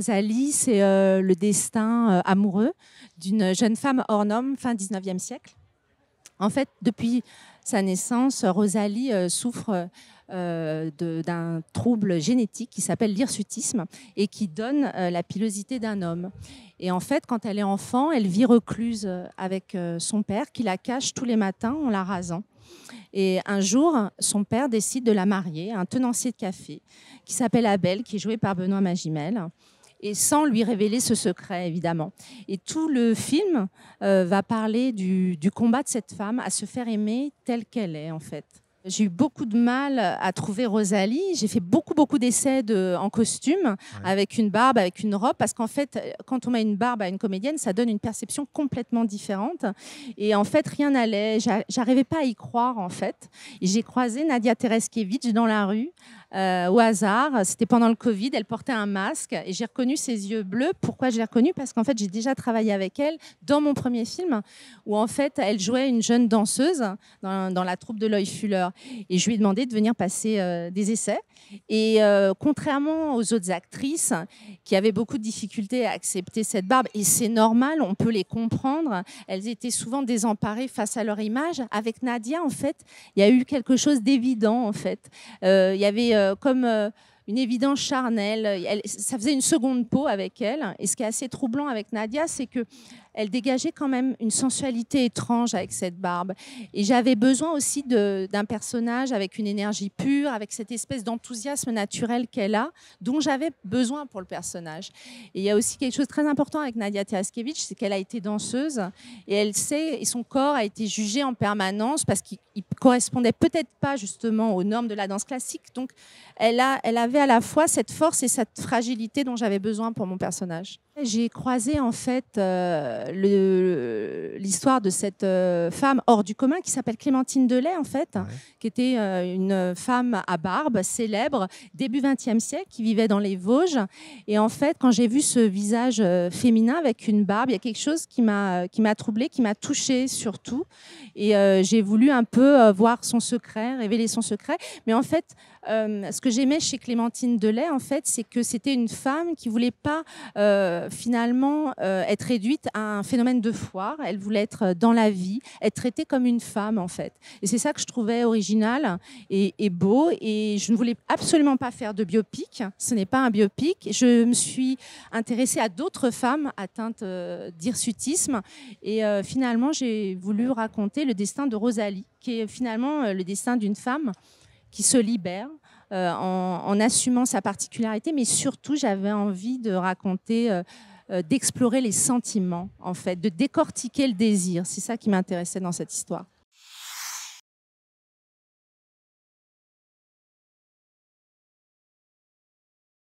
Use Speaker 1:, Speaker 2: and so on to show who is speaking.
Speaker 1: Rosalie, c'est le destin amoureux d'une jeune femme hors norme, fin 19e siècle. En fait, depuis sa naissance, Rosalie souffre d'un trouble génétique qui s'appelle l'hirsutisme et qui donne la pilosité d'un homme. Et en fait, quand elle est enfant, elle vit recluse avec son père qui la cache tous les matins en la rasant. Et un jour, son père décide de la marier à un tenancier de café qui s'appelle Abel, qui est joué par Benoît Magimel, et sans lui révéler ce secret, évidemment. Et tout le film va parler du combat de cette femme à se faire aimer telle qu'elle est, en fait. J'ai eu beaucoup de mal à trouver Rosalie. J'ai fait beaucoup d'essais en costume, avec une barbe, avec une robe, parce qu'en fait, quand on met une barbe à une comédienne, ça donne une perception complètement différente. Et en fait, rien n'allait. J'arrivais pas à y croire, en fait. Et j'ai croisé Nadia Tereskevich dans la rue, au hasard. C'était pendant le Covid. Elle portait un masque et j'ai reconnu ses yeux bleus. Pourquoi je l'ai reconnue? Parce qu'en fait, j'ai déjà travaillé avec elle dans mon premier film, où en fait, elle jouait une jeune danseuse dans la troupe de Loy Fuller. Et je lui ai demandé de venir passer des essais. Et contrairement aux autres actrices qui avaient beaucoup de difficultés à accepter cette barbe, et c'est normal, on peut les comprendre, elles étaient souvent désemparées face à leur image. Avec Nadia, en fait, il y a eu quelque chose d'évident, en fait. Il y avait comme une évidence charnelle. Ça faisait une seconde peau avec elle. Et ce qui est assez troublant avec Nadia, c'est que elle dégageait quand même une sensualité étrange avec cette barbe. Et j'avais besoin aussi d'un personnage avec une énergie pure, avec cette espèce d'enthousiasme naturel qu'elle a, dont j'avais besoin pour le personnage. Et il y a aussi quelque chose de très important avec Nadia Tereskevich, c'est qu'elle a été danseuse et elle sait, et son corps a été jugé en permanence parce qu'il correspondait peut-être pas justement aux normes de la danse classique. Donc elle avait à la fois cette force et cette fragilité dont j'avais besoin pour mon personnage. J'ai croisé en fait l'histoire de cette femme hors du commun qui s'appelle Clémentine Delay, en fait, qui était une femme à barbe célèbre début XXe siècle qui vivait dans les Vosges. Et en fait, quand j'ai vu ce visage féminin avec une barbe, il y a quelque chose qui m'a troublée, qui m'a touchée surtout. Et j'ai voulu un peu voir son secret, révéler son secret. Mais en fait, ce que j'aimais chez Clémentine Delay, en fait, c'est que c'était une femme qui voulait pas finalement être réduite à un phénomène de foire. Elle voulait être dans la vie, être traitée comme une femme, en fait. Et c'est ça que je trouvais original et beau. Et je ne voulais absolument pas faire de biopic. Ce n'est pas un biopic. Je me suis intéressée à d'autres femmes atteintes d'hirsutisme. Et finalement, j'ai voulu raconter le destin de Rosalie, qui est finalement le destin d'une femme qui se libère en assumant sa particularité, mais surtout j'avais envie de raconter, d'explorer les sentiments, en fait, de décortiquer le désir. C'est ça qui m'intéressait dans cette histoire.